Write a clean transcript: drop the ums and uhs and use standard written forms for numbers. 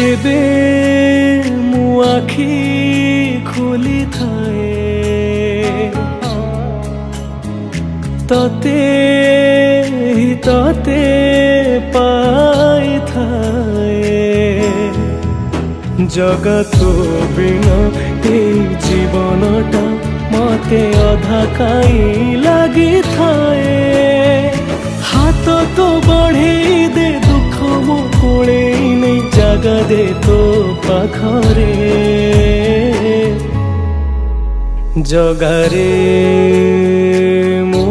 जेबे मु आखि खोली थाए तते ही तते पाई थाए जगत बिना ए जीवनटा मते अधा काई लगी थाए हाथ तो बढ़े दे दुख मो कोले नहीं जगा दे तो पाखरे जगारे मो